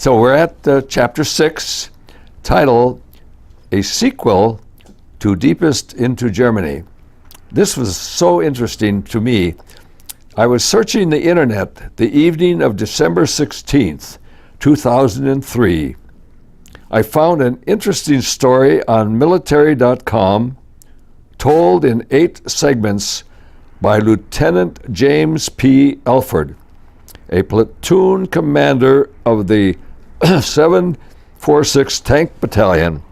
So we're at chapter 6, title, A Sequel to Deepest into Germany. This was so interesting to me. I was searching the internet the evening of December 16th, 2003. I found an interesting story on military.com told in 8 segments by Lieutenant James P. Elford, a platoon commander of the 746 Tank Battalion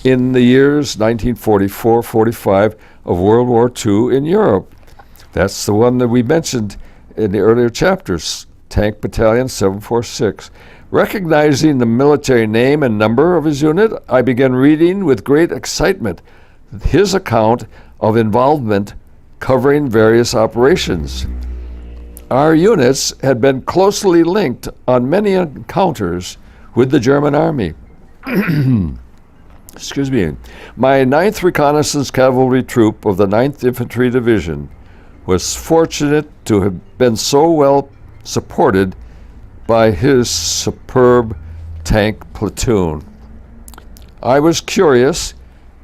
in the years 1944-45 of World War II in Europe. That's the one that we mentioned in the earlier chapters, Tank Battalion 746. Recognizing the military name and number of his unit, I began reading with great excitement his account of involvement covering various operations. Our units had been closely linked on many encounters with the German Army. Excuse me. My 9th Reconnaissance Cavalry Troop of the 9th Infantry Division was fortunate to have been so well supported by his superb tank platoon. I was curious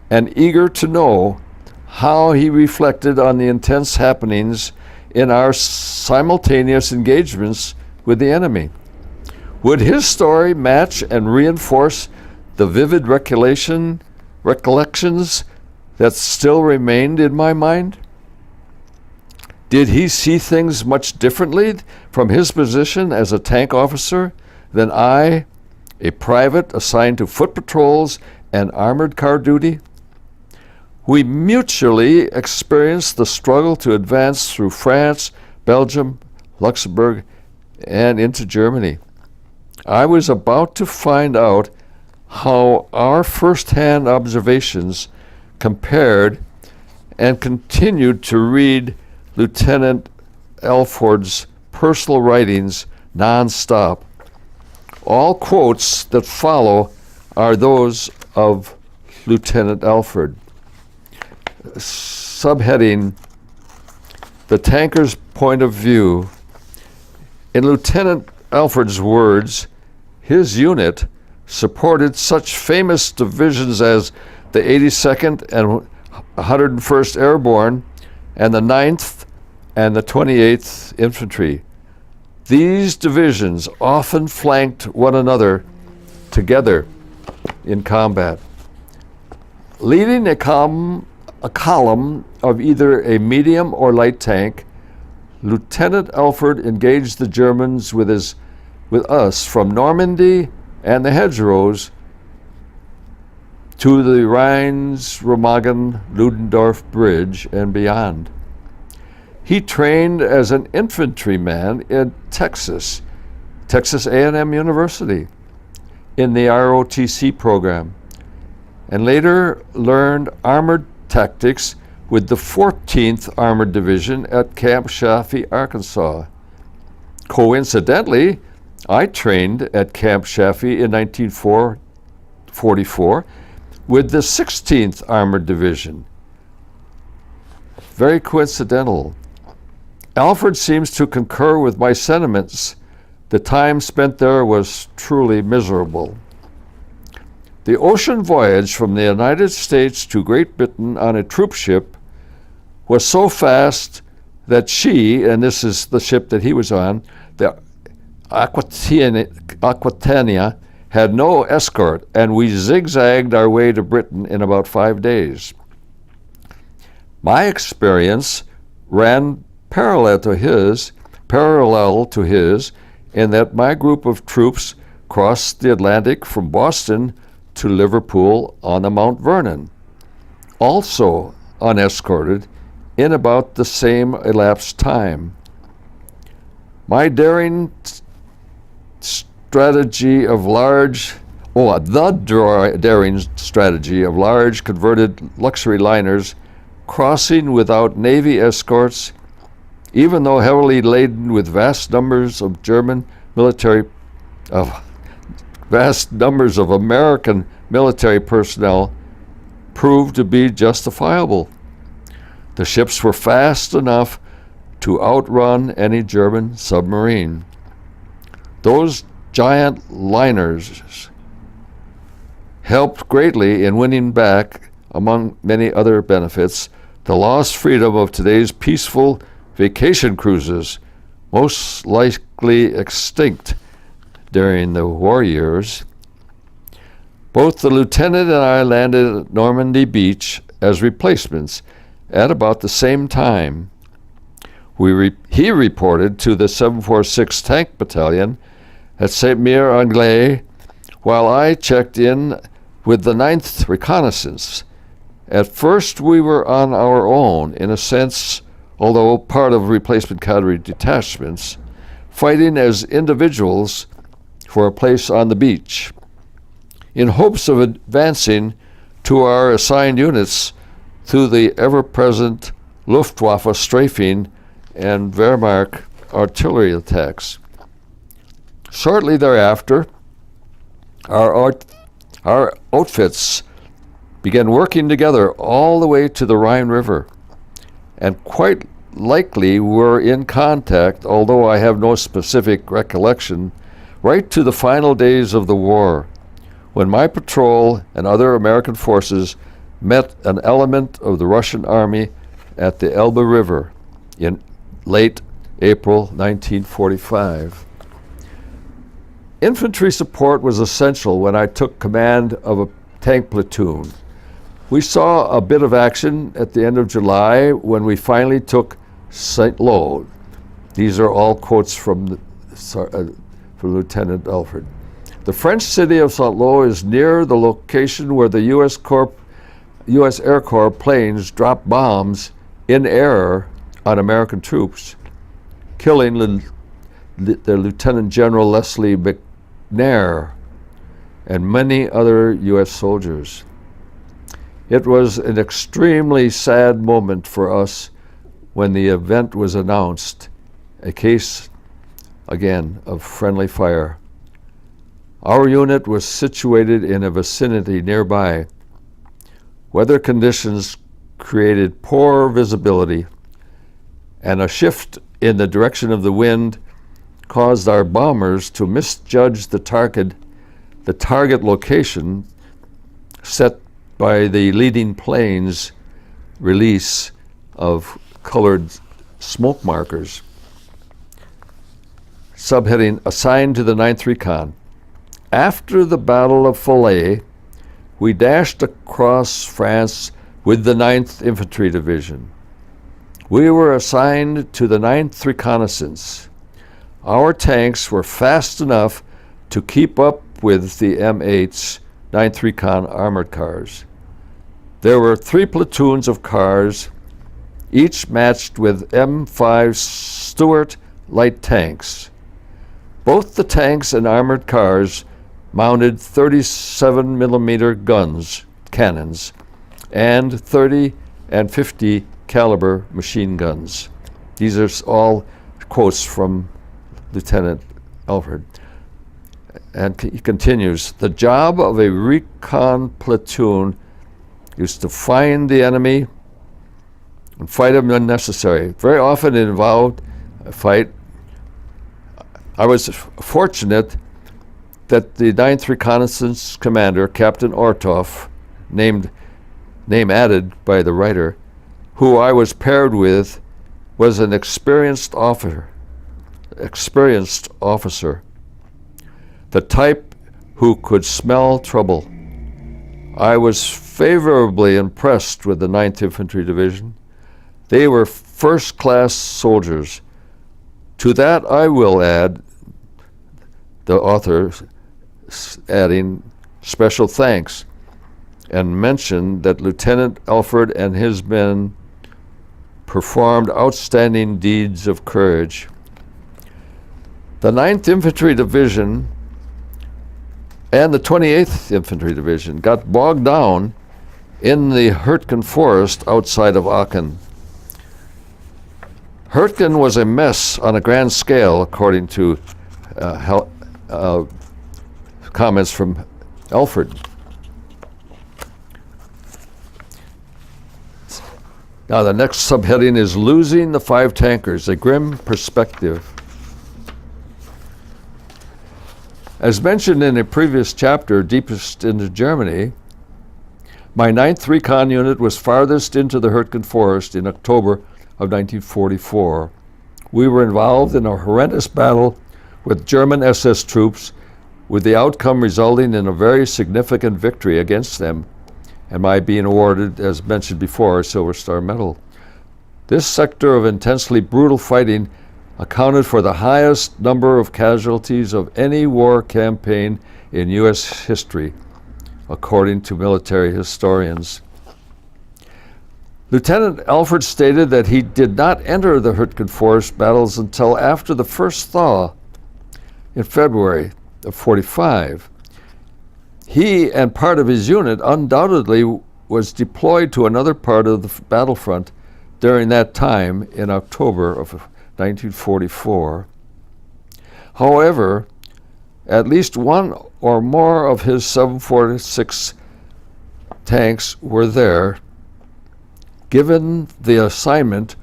and eager to know how he reflected on the intense happenings in our simultaneous engagements with the enemy. Would his story match and reinforce the vivid recollections that still remained in my mind? Did he see things much differently from his position as a tank officer than I, a private assigned to foot patrols and armored car duty? We mutually experienced the struggle to advance through France, Belgium, Luxembourg, and into Germany. I was about to find out how our first-hand observations compared and continued to read Lieutenant Elford's personal writings non-stop. All quotes that follow are those of Lieutenant Elford. Subheading, The Tanker's Point of View. In Lieutenant Elford's words, his unit supported such famous divisions as the 82nd and 101st Airborne and the 9th and the 28th Infantry. These divisions often flanked one another together in combat. Leading a column of either a medium or light tank, Lieutenant Elford engaged the Germans with us from Normandy and the hedgerows to the Rhines-Remagen-Ludendorff Bridge and beyond. He trained as an infantryman in Texas A&M University, in the ROTC program, and later learned armored tactics with the 14th Armored Division at Camp Chaffee, Arkansas. Coincidentally, I trained at Camp Chaffee in 1944 with the 16th Armored Division. Very coincidental. Alfred seems to concur with my sentiments. The time spent there was truly miserable. The ocean voyage from the United States to Great Britain on a troop ship was so fast that she, and this is the ship that he was on, the Aquitania, had no escort, and we zigzagged our way to Britain in about 5 days. My experience ran parallel to his, in that my group of troops crossed the Atlantic from Boston to Liverpool on the Mount Vernon, also unescorted, in about the same elapsed time. My daring strategy of large converted luxury liners crossing without Navy escorts, even though heavily laden with vast numbers of American military personnel, proved to be justifiable. The ships were fast enough to outrun any German submarine. Those giant liners helped greatly in winning back, among many other benefits, the lost freedom of today's peaceful vacation cruises, most likely extinct during the war years. Both the lieutenant and I landed at Normandy Beach as replacements at about the same time. He reported to the 746 Tank Battalion at Saint-Mire-Anglais, while I checked in with the 9th Reconnaissance. At first we were on our own, in a sense, although part of replacement cadre detachments, fighting as individuals for a place on the beach, in hopes of advancing to our assigned units through the ever-present Luftwaffe strafing and Wehrmacht artillery attacks. Shortly thereafter, our outfits began working together all the way to the Rhine River, and quite likely were in contact, although I have no specific recollection, right to the final days of the war, when my patrol and other American forces met an element of the Russian army at the Elbe River in late April 1945. Infantry support was essential when I took command of a tank platoon. We saw a bit of action at the end of July when we finally took St. Lo. These are all quotes from Lieutenant Alfred. The French city of St. Lo is near the location where the U.S. Air Corps planes dropped bombs in air on American troops, killing the Lieutenant General Leslie McNair and many other U.S. soldiers. It was an extremely sad moment for us when the event was announced, a case, again, of friendly fire. Our unit was situated in a vicinity nearby. Weather conditions created poor visibility, and a shift in the direction of the wind caused our bombers to misjudge the target location set by the leading plane's release of colored smoke markers. Subheading, assigned to the 9th Recon. After the Battle of Falaise, we dashed across France with the 9th Infantry Division. We were assigned to the 9th Reconnaissance. Our tanks were fast enough to keep up with the M8's 9th Recon armored cars. There were 3 platoons of cars, each matched with M5 Stuart light tanks. Both the tanks and armored cars mounted 37 millimeter cannons, and 30 and 50 caliber machine guns. These are all quotes from Lieutenant Alfred. And he continues, the job of a recon platoon is to find the enemy and fight him when necessary. Very often it involved a fight. I was fortunate that the 9th Reconnaissance Commander, Captain Orthoff, name added by the writer, who I was paired with, was an experienced officer, the type who could smell trouble. I was favorably impressed with the 9th Infantry Division. They were first-class soldiers. To that I will add, the author adding special thanks, and mention that Lieutenant Alfred and his men performed outstanding deeds of courage. The 9th Infantry Division and the 28th Infantry Division got bogged down in the Hurtgen Forest outside of Aachen. Hurtgen was a mess on a grand scale, according to comments from Alfred. Now the next subheading is Losing the 5 Tankers, a Grim Perspective. As mentioned in a previous chapter, Deepest into Germany, my 9th Recon Unit was farthest into the Hurtgen Forest in October of 1944. We were involved in a horrendous battle with German SS troops, with the outcome resulting in a very significant victory against them, and my being awarded, as mentioned before, a Silver Star Medal. This sector of intensely brutal fighting accounted for the highest number of casualties of any war campaign in U.S. history, according to military historians. Lieutenant Alford stated that he did not enter the Hurtgen Forest battles until after the first thaw in February of 45. He and part of his unit undoubtedly was deployed to another part of the battlefront during that time in October of 1944. However, at least one or more of his 746 tanks were there, given the assignment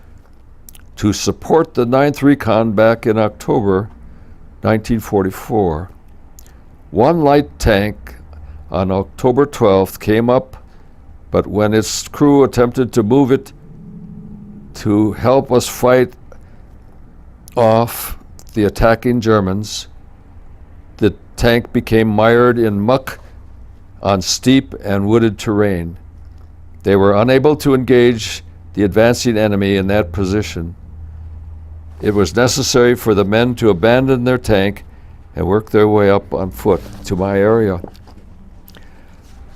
to support the 9th Recon back in October 1944. One light tank on October 12th came up, but when its crew attempted to move it to help us fight off the attacking Germans, the tank became mired in muck on steep and wooded terrain. They were unable to engage the advancing enemy in that position. It was necessary for the men to abandon their tank and work their way up on foot to my area.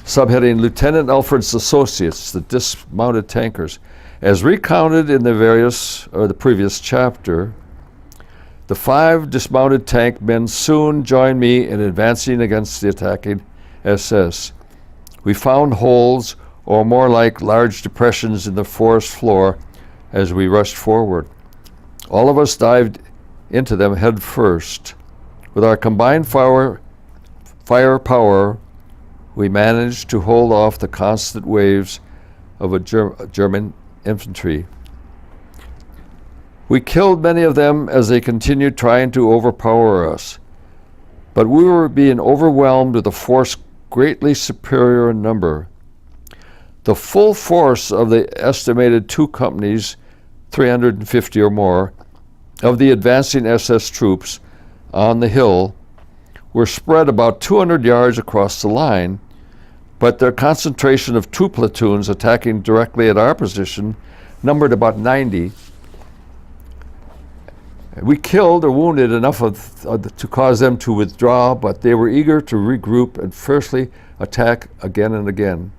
Subheading Lieutenant Alfred's Associates, the dismounted tankers. As recounted in the previous chapter, the 5 dismounted tank men soon joined me in advancing against the attacking SS. We found holes, or more like large depressions in the forest floor, as we rushed forward. All of us dived into them head first. With our combined firepower, we managed to hold off the constant waves of German infantry. We killed many of them as they continued trying to overpower us, but we were being overwhelmed with a force greatly superior in number. The full force of the estimated 2 companies, 350 or more, of the advancing SS troops on the hill were spread about 200 yards across the line, but their concentration of 2 platoons attacking directly at our position numbered about 90. We killed or wounded enough to cause them to withdraw, but they were eager to regroup and fiercely attack again and again.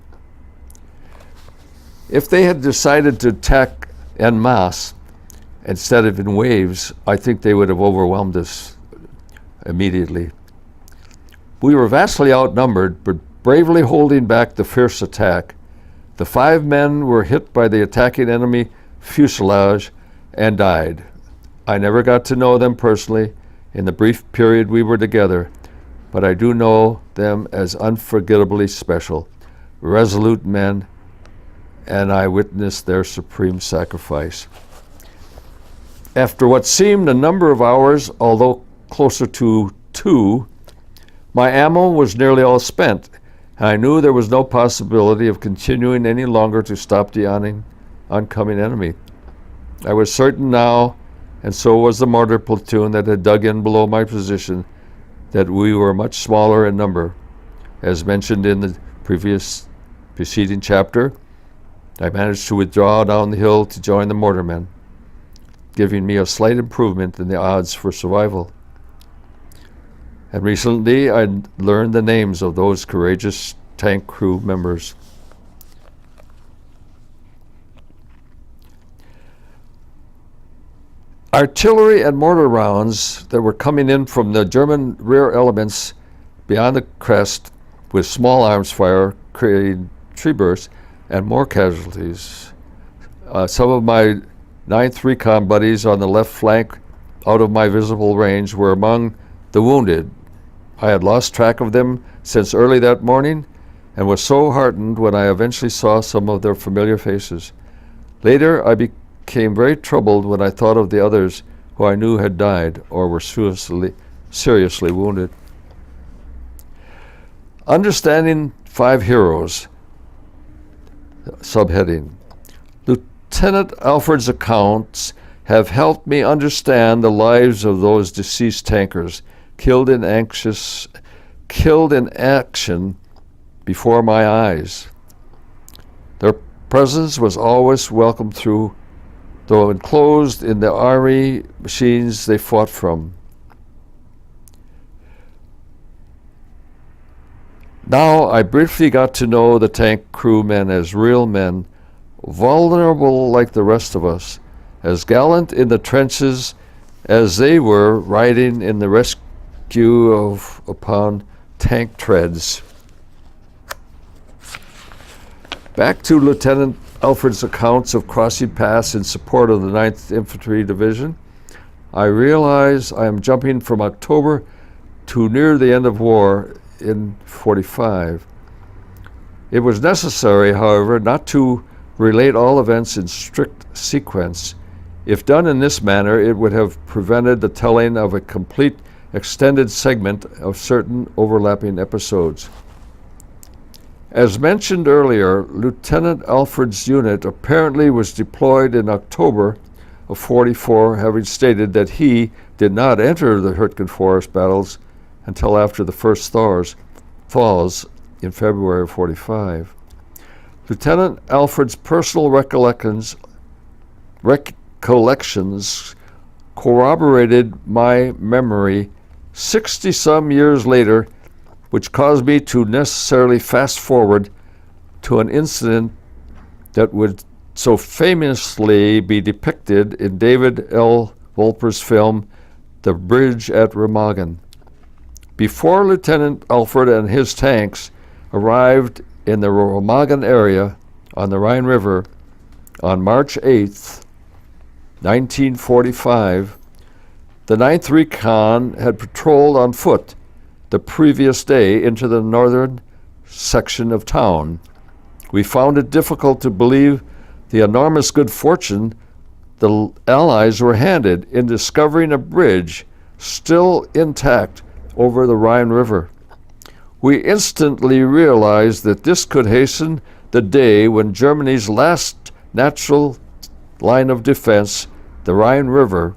If they had decided to attack en masse instead of in waves, I think they would have overwhelmed us immediately. We were vastly outnumbered, but bravely holding back the fierce attack. The 5 men were hit by the attacking enemy fuselage and died. I never got to know them personally in the brief period we were together, but I do know them as unforgettably special, resolute men, and I witnessed their supreme sacrifice. After what seemed a number of hours, although closer to 2, my ammo was nearly all spent, and I knew there was no possibility of continuing any longer to stop the oncoming enemy. I was certain now, and so was the mortar platoon that had dug in below my position, that we were much smaller in number. As mentioned in the preceding chapter, I managed to withdraw down the hill to join the mortarmen, giving me a slight improvement in the odds for survival. And recently I learned the names of those courageous tank crew members. Artillery and mortar rounds that were coming in from the German rear elements beyond the crest with small arms fire created tree bursts and more casualties. Some of my 9th Recon buddies on the left flank out of my visible range were among the wounded. I had lost track of them since early that morning and was so heartened when I eventually saw some of their familiar faces. Later, I became very troubled when I thought of the others who I knew had died or were seriously wounded. Understanding Five Heroes, subheading. Lieutenant Alfred's accounts have helped me understand the lives of those deceased tankers killed in action before my eyes. Their presence was always welcome through, though enclosed in the army machines they fought from. Now I briefly got to know the tank crewmen as real men, vulnerable like the rest of us, as gallant in the trenches as they were riding in the rescue upon tank treads. Back to Lieutenant Alfred's accounts of crossing paths in support of the 9th Infantry Division. I realize I am jumping from October to near the end of war in 45. It was necessary, however, not to relate all events in strict sequence. If done in this manner, it would have prevented the telling of a complete extended segment of certain overlapping episodes. As mentioned earlier, Lieutenant Alfred's unit apparently was deployed in October of 44, having stated that he did not enter the Hurtgen Forest battles until after the first thaws in February of 45. Lieutenant Alfred's personal recollections corroborated my memory 60-some years later, which caused me to necessarily fast forward to an incident that would so famously be depicted in David L. Wolper's film, The Bridge at Remagen. Before Lieutenant Alfred and his tanks arrived in the Remagen area on the Rhine River on March 8th, 1945, the 9th Recon had patrolled on foot the previous day into the northern section of town. We found it difficult to believe the enormous good fortune the Allies were handed in discovering a bridge still intact over the Rhine River. We instantly realized that this could hasten the day when Germany's last natural line of defense, the Rhine River,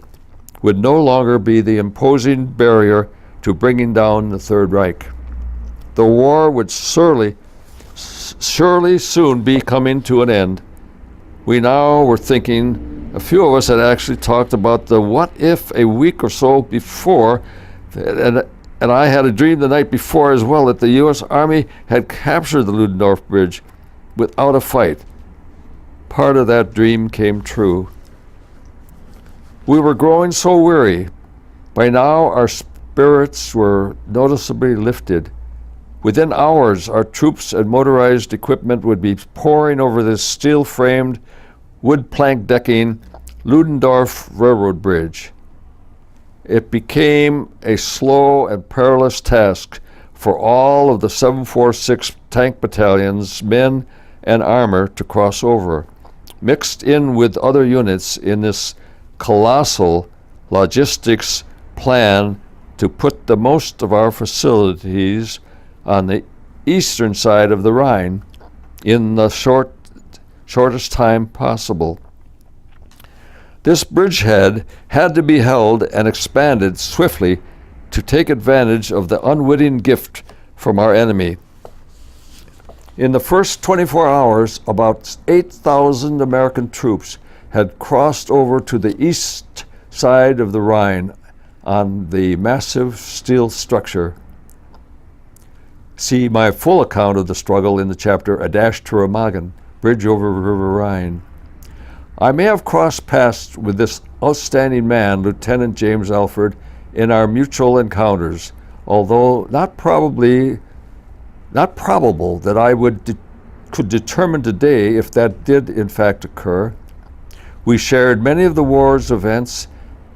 would no longer be the imposing barrier to bringing down the Third Reich. The war would surely soon be coming to an end. We now were thinking, a few of us had actually talked about the what if a week or so before, and I had a dream the night before as well that the U.S. Army had captured the Ludendorff Bridge without a fight. Part of that dream came true. We were growing so weary. By now our spirits were noticeably lifted. Within hours, our troops and motorized equipment would be pouring over this steel-framed, wood-plank decking Ludendorff Railroad Bridge. It became a slow and perilous task for all of the 746 tank battalions, men and armor to cross over, mixed in with other units in this colossal logistics plan to put the most of our facilities on the eastern side of the Rhine in the shortest time possible. This bridgehead had to be held and expanded swiftly to take advantage of the unwitting gift from our enemy. In the first 24 hours, about 8,000 American troops had crossed over to the east side of the Rhine on the massive steel structure. See my full account of the struggle in the chapter A Dash to Remagen, Bridge over River Rhine. I may have crossed paths with this outstanding man, Lieutenant James Alfred, in our mutual encounters, although not probable that I could determine today if that did in fact occur. We shared many of the war's events,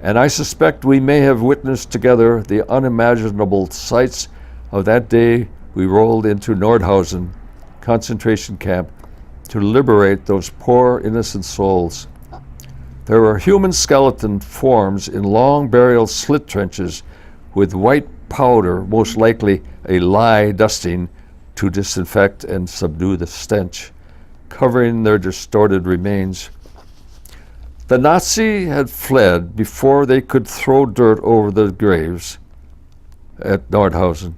and I suspect we may have witnessed together the unimaginable sights of that day we rolled into Nordhausen concentration camp to liberate those poor innocent souls. There were human skeleton forms in long burial slit trenches with white powder, most likely a lye dusting, to disinfect and subdue the stench, covering their distorted remains. The Nazi had fled before they could throw dirt over the graves at Nordhausen.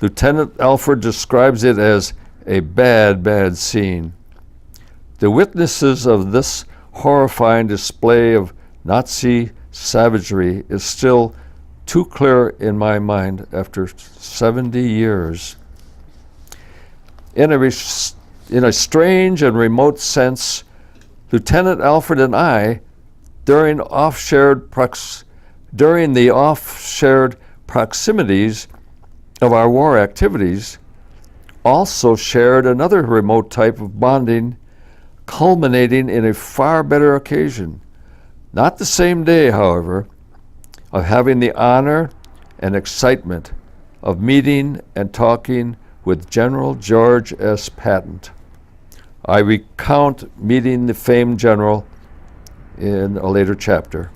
Lieutenant Alfred describes it as a bad, bad scene. The witnesses of this horrifying display of Nazi savagery is still too clear in my mind after 70 years. In a strange and remote sense, Lieutenant Alfred and I, during the off-shared proximities of our war activities, also shared another remote type of bonding, culminating in a far better occasion, not the same day, however, of having the honor and excitement of meeting and talking with General George S. Patton. I recount meeting the famed general in a later chapter.